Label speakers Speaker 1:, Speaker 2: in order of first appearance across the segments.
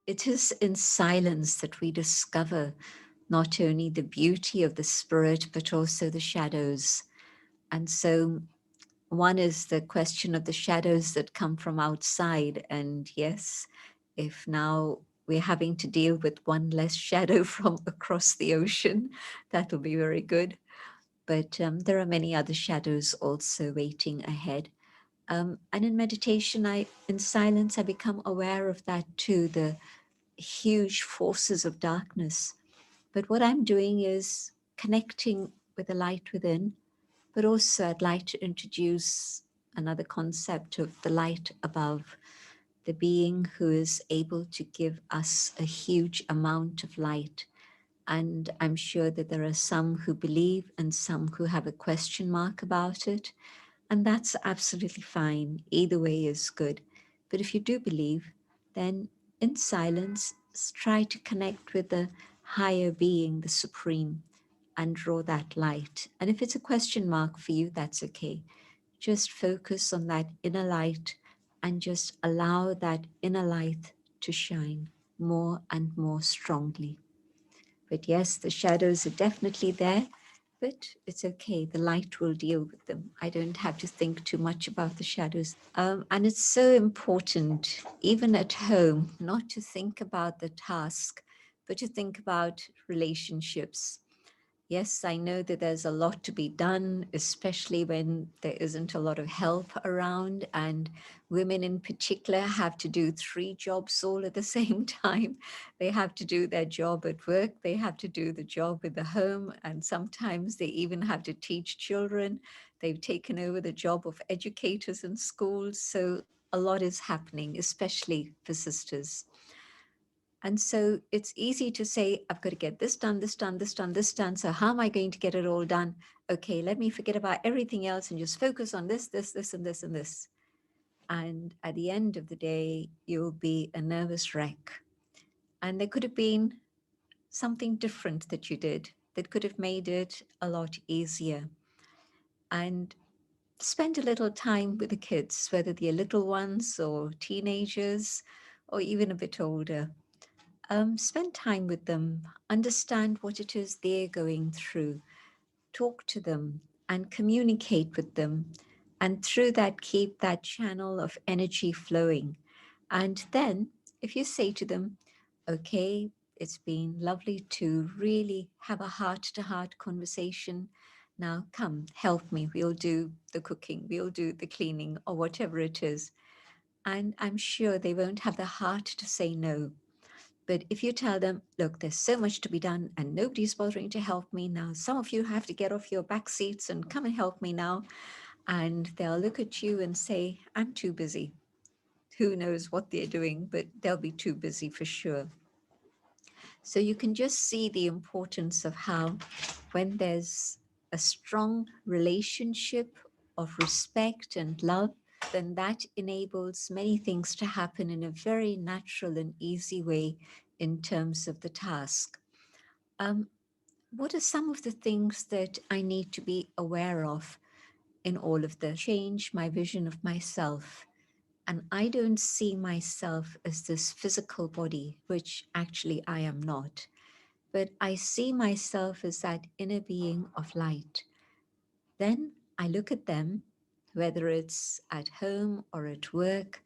Speaker 1: it is in silence that we discover not only the beauty of the spirit, but also the shadows. And so one is the question of the shadows that come from outside. And yes, if now we're having to deal with one less shadow from across the ocean, that will be very good. But there are many other shadows also waiting ahead. And in meditation, in silence, I become aware of that too, the huge forces of darkness. But what I'm doing is connecting with the light within, but also I'd like to introduce another concept of the light above, the being who is able to give us a huge amount of light. And I'm sure that there are some who believe and some who have a question mark about it. And that's absolutely fine. Either way is good. But if you do believe, then in silence, try to connect with the higher being, the supreme, and draw that light. And if it's a question mark for you, that's okay. Just focus on that inner light and just allow that inner light to shine more and more strongly. But yes, the shadows are definitely there, but it's okay. The light will deal with them. I don't have to think too much about the shadows. And it's so important, even at home, not to think about the task, but to think about relationships. Yes, I know that there's a lot to be done, especially when there isn't a lot of help around, and women in particular have to do three jobs all at the same time. They have to do their job at work, they have to do the job in the home, and sometimes they even have to teach children. They've taken over the job of educators in schools. So a lot is happening, especially for sisters. And so it's easy to say, I've got to get this done, this done, this done, this done. So how am I going to get it all done? Okay, let me forget about everything else and just focus on this, this, and this, and this. And at the end of the day, you'll be a nervous wreck. And there could have been something different that you did that could have made it a lot easier. And spend a little time with the kids, whether they're little ones or teenagers or even a bit older. Spend time with them, understand what it is they're going through, talk to them and communicate with them. And through that, keep that channel of energy flowing. And then, if you say to them, okay, it's been lovely to really have a heart to heart conversation. Now, come, help me. We'll do the cooking, we'll do the cleaning, or whatever it is. And I'm sure they won't have the heart to say no. But if you tell them, look, there's so much to be done and nobody's bothering to help me now, some of you have to get off your back seats and come and help me now. And they'll look at you and say, I'm too busy. Who knows what they're doing, but they'll be too busy for sure. So you can just see the importance of how when there's a strong relationship of respect and love, then that enables many things to happen in a very natural and easy way in terms of the task. Um, what are some of the things that I need to be aware of in all of this? Change my vision of myself. And I don't see myself as this physical body, which actually I am not, but I see myself as that inner being of light. Then I look at them, whether it's at home or at work,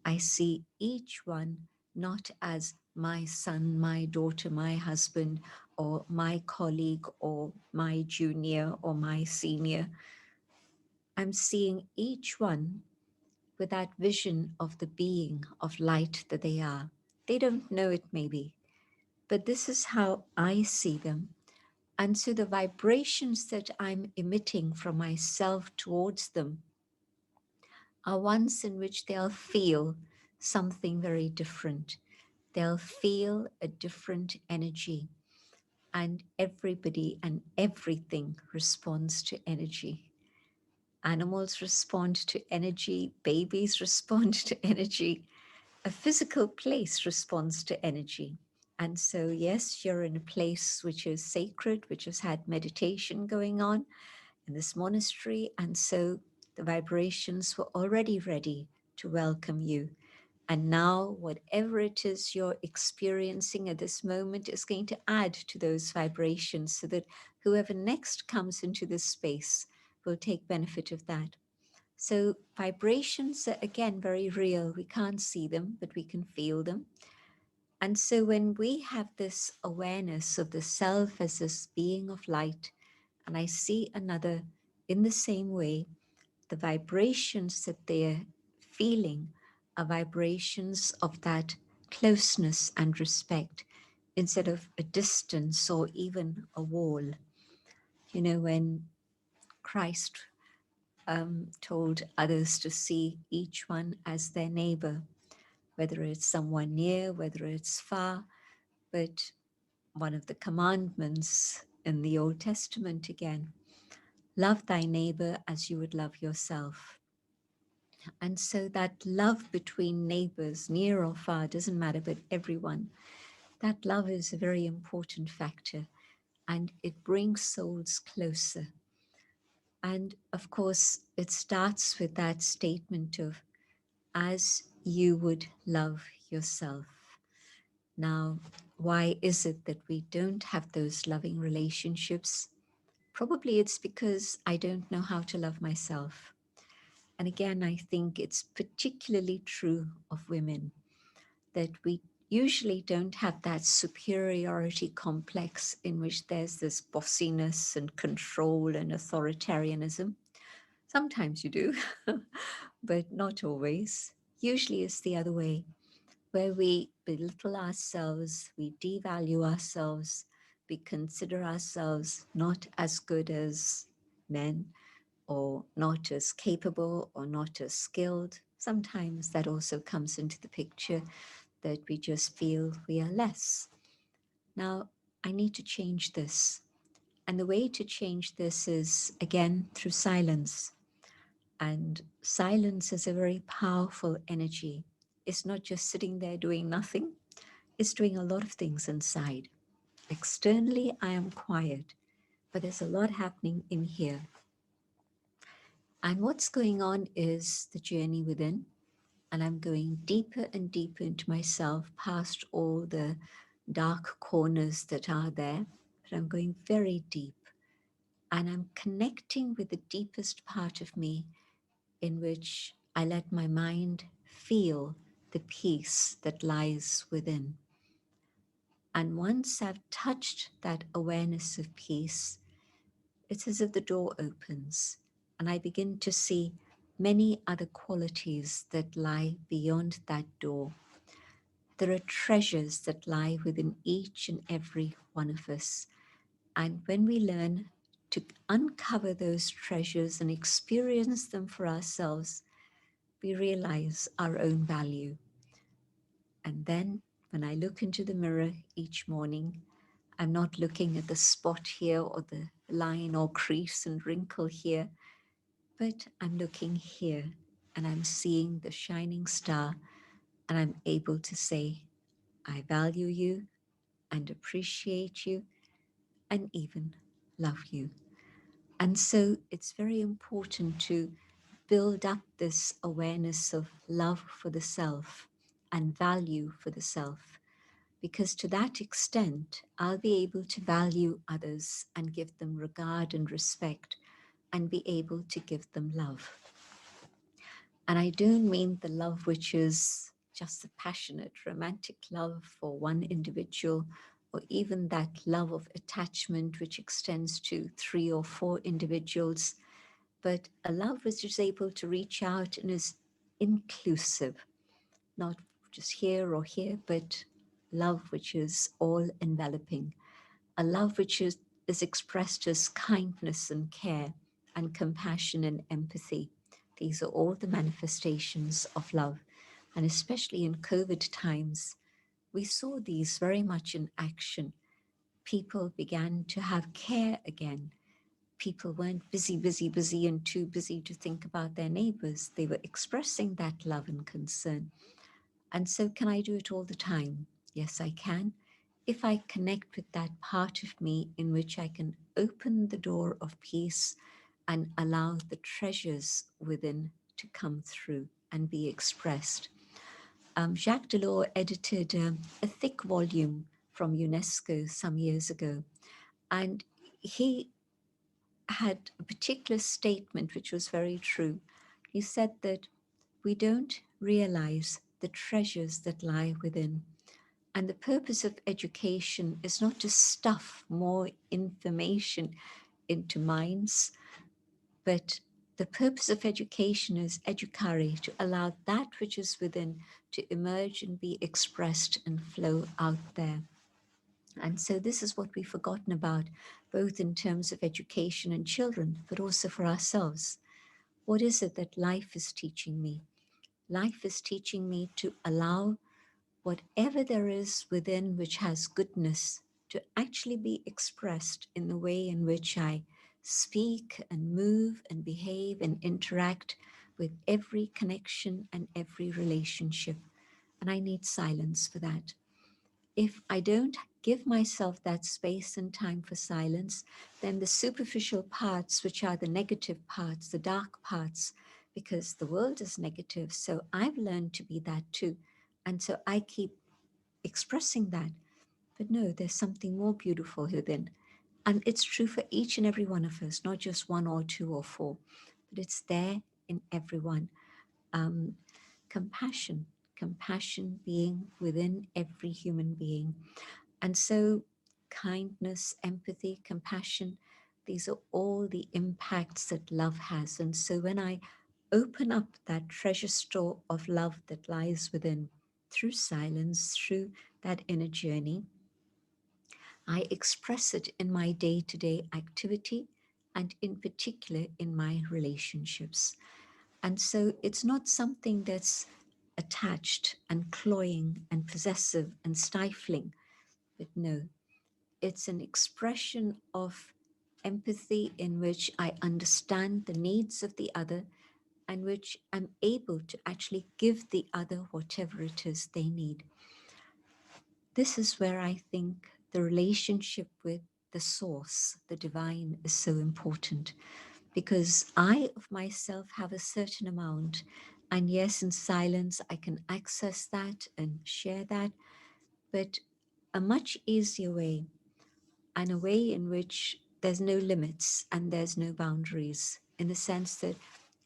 Speaker 1: I see each one not as my son, my daughter, my husband, or my colleague, or my junior, or my senior. I'm seeing each one with that vision of the being of light that they are. They don't know it maybe, but this is how I see them. And so the vibrations that I'm emitting from myself towards them are ones in which they'll feel something very different. They'll feel a different energy, and everybody and everything responds to energy. Animals respond to energy, babies respond to energy, a physical place responds to energy. And so, yes, you're in a place which is sacred, which has had meditation going on in this monastery. And so the vibrations were already ready to welcome you. And now, whatever it is you're experiencing at this moment is going to add to those vibrations so that whoever next comes into this space will take benefit of that. So, vibrations are again very real. We can't see them, but we can feel them. And so, when we have this awareness of the self as this being of light, and I see another in the same way, the vibrations that they're feeling are vibrations of that closeness and respect instead of a distance or even a wall. You know, when Christ told others to see each one as their neighbor, whether it's someone near, whether it's far, but one of the commandments in the Old Testament again, love thy neighbor as you would love yourself. And so that love between neighbors, near or far, doesn't matter, but everyone, that love is a very important factor and it brings souls closer. And of course, it starts with that statement of, as you would love yourself. Now, why is it that we don't have those loving relationships? Probably it's because I don't know how to love myself. And again, I think it's particularly true of women that we usually don't have that superiority complex in which there's this bossiness and control and authoritarianism. Sometimes you do, but not always. Usually it's the other way, where we belittle ourselves, we devalue ourselves, we consider ourselves not as good as men, or not as capable, or not as skilled. Sometimes that also comes into the picture, that we just feel we are less. Now, I need to change this. And the way to change this is, again, through silence. And silence is a very powerful energy. It's not just sitting there doing nothing, it's doing a lot of things inside. Externally, I am quiet, but there's a lot happening in here. And what's going on is the journey within. And I'm going deeper and deeper into myself, past all the dark corners that are there. But I'm going very deep. And I'm connecting with the deepest part of me, in which I let my mind feel the peace that lies within. And once I've touched that awareness of peace, it's as if the door opens and I begin to see many other qualities that lie beyond that door. There are treasures that lie within each and every one of us. And when we learn to uncover those treasures and experience them for ourselves, we realize our own value. And then when I look into the mirror each morning, I'm not looking at the spot here or the line or crease and wrinkle here, but I'm looking here and I'm seeing the shining star, and I'm able to say, I value you and appreciate you and even love you. And so it's very important to build up this awareness of love for the self and value for the self, because to that extent, I'll be able to value others and give them regard and respect and be able to give them love. And I don't mean the love which is just a passionate, romantic love for one individual, or even that love of attachment which extends to 3 or 4 individuals, but a love which is able to reach out and is inclusive, not just here or here, but love which is all enveloping, a love which is expressed as kindness and care and compassion and empathy. These are all the manifestations of love. And especially in COVID times, we saw these very much in action. People began to have care again. People weren't busy, busy, busy, and too busy to think about their neighbors. They were expressing that love and concern. And so, can I do it all the time? Yes, I can. If I connect with that part of me in which I can open the door of peace and allow the treasures within to come through and be expressed. Jacques Delors edited a thick volume from UNESCO some years ago, and he had a particular statement which was very true. He said that we don't realize the treasures that lie within. And the purpose of education is not to stuff more information into minds, but the purpose of education is educare, to allow that which is within to emerge and be expressed and flow out there. And so this is what we've forgotten about, both in terms of education and children, but also for ourselves. What is it that life is teaching me? Life is teaching me to allow whatever there is within which has goodness to actually be expressed in the way in which I speak and move and behave and interact with every connection and every relationship. And I need silence for that. If I don't give myself that space and time for silence, then the superficial parts, which are the negative parts, the dark parts, because the world is negative, so I've learned to be that too. And so I keep expressing that. But no, there's something more beautiful within. And it's true for each and every one of us, not just one or two or four, but it's there in everyone. Um, compassion, compassion being within every human being. And so, kindness, empathy, compassion, these are all the impacts that love has. And so, when I open up that treasure store of love that lies within through silence, through that inner journey, I express it in my day to day activity and, in particular, in my relationships. And so, it's not something that's attached and cloying and possessive and stifling, but no, it's an expression of empathy in which I understand the needs of the other and which I'm able to actually give the other whatever it is they need. This is where I think the relationship with the source, the divine, is so important, because I of myself have a certain amount. And yes, in silence, I can access that and share that, but a much easier way, and a way in which there's no limits and there's no boundaries, in the sense that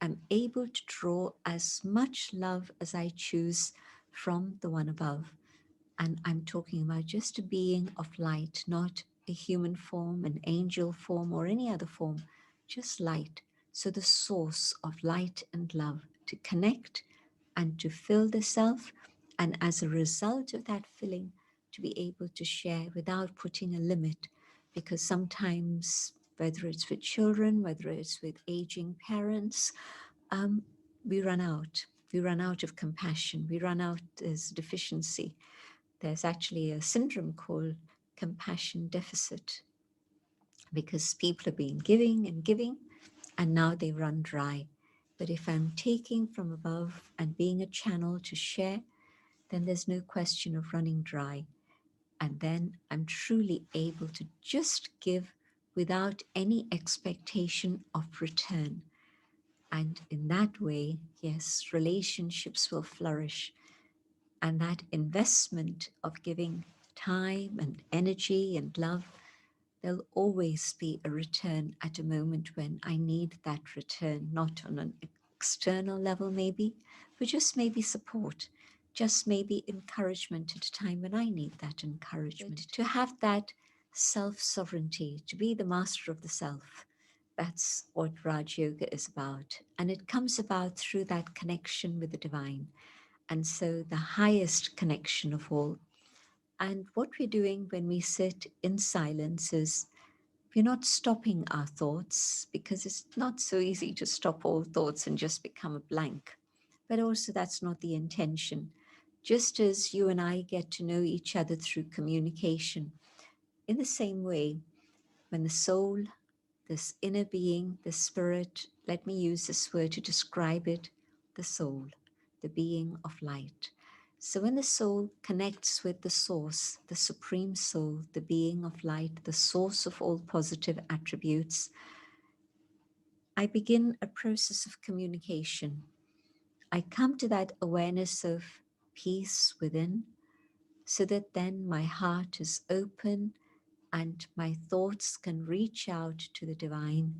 Speaker 1: I'm able to draw as much love as I choose from the one above. And I'm talking about just a being of light, not a human form, an angel form, or any other form, just light. So the source of light and love to connect and to fill the self. And as a result of that filling, to be able to share without putting a limit. Because sometimes, whether it's with children, whether it's with aging parents, um, we run out. We run out of compassion. We run out as deficiency. There's actually a syndrome called compassion deficit, because people have been giving and giving and now they run dry. But if I'm taking from above and being a channel to share, then there's no question of running dry. And then I'm truly able to just give without any expectation of return. And in that way, yes, relationships will flourish. And that investment of giving time and energy and love, there'll always be a return at a moment when I need that return, not on an external level maybe, but just maybe support, just maybe encouragement at a time when I need that encouragement. To have that self-sovereignty, to be the master of the self, that's what Raj Yoga is about. And it comes about through that connection with the divine. And so the highest connection of all. And what we're doing when we sit in silence is we're not stopping our thoughts, because it's not so easy to stop all thoughts and just become a blank. But also, that's not the intention. Just as you and I get to know each other through communication, in the same way, when the soul, this inner being, the spirit, let me use this word to describe it, the soul, the being of light. So when the soul connects with the source, the supreme soul, the being of light, the source of all positive attributes, I begin a process of communication. I come to that awareness of peace within, so that then my heart is open and my thoughts can reach out to the divine.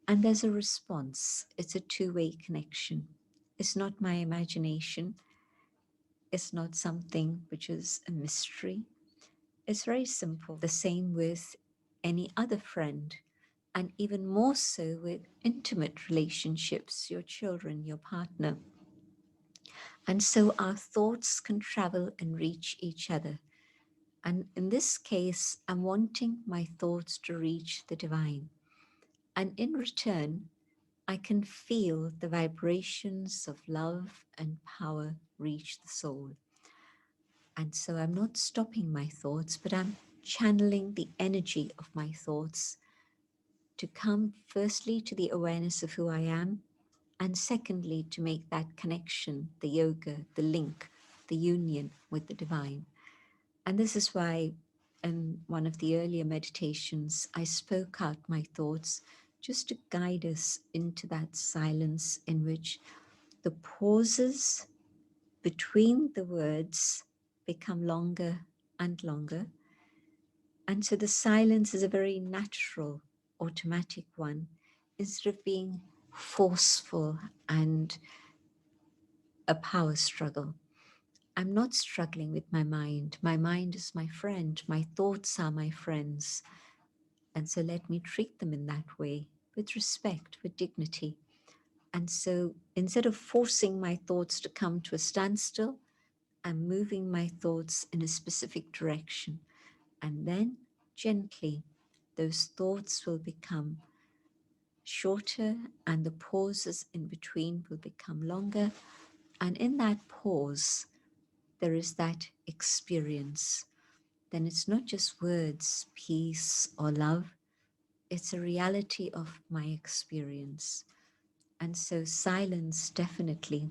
Speaker 1: And there's a response. It's a two-way connection. It's not my imagination. It's not something which is a mystery. It's very simple. The same with any other friend, and even more so with intimate relationships, your children, your partner. And so our thoughts can travel and reach each other. And in this case, I'm wanting my thoughts to reach the divine. And in return, I can feel the vibrations of love and power reach the soul. And so I'm not stopping my thoughts, but I'm channeling the energy of my thoughts to come firstly to the awareness of who I am, and secondly to make that connection, the yoga, the link, the union with the divine. And this is why in one of the earlier meditations, I spoke out my thoughts just to guide us into that silence in which the pauses between the words become longer and longer. And so the silence is a very natural, automatic one, instead of being forceful and a power struggle. I'm not struggling with my mind. My mind is my friend. My thoughts are my friends. And so let me treat them in that way, with respect, with dignity. And so instead of forcing my thoughts to come to a standstill, I'm moving my thoughts in a specific direction. And then gently, those thoughts will become shorter and the pauses in between will become longer. And in that pause, there is that experience. Then it's not just words, peace or love, it's a reality of my experience. And so silence definitely,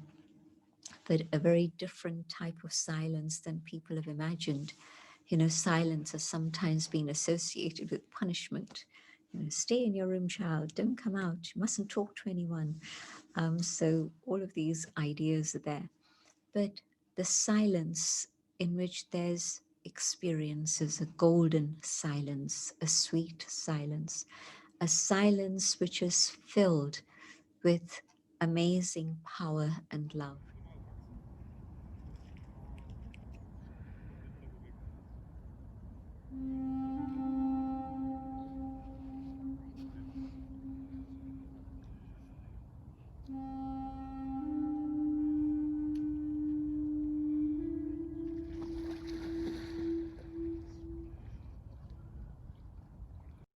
Speaker 1: but a very different type of silence than people have imagined. You know, silence has sometimes been associated with punishment. You know, stay in your room, child, don't come out, you mustn't talk to anyone. So all of these ideas are there. But the silence in which there's experience is a golden silence, a sweet silence, a silence which is filled with amazing power and love.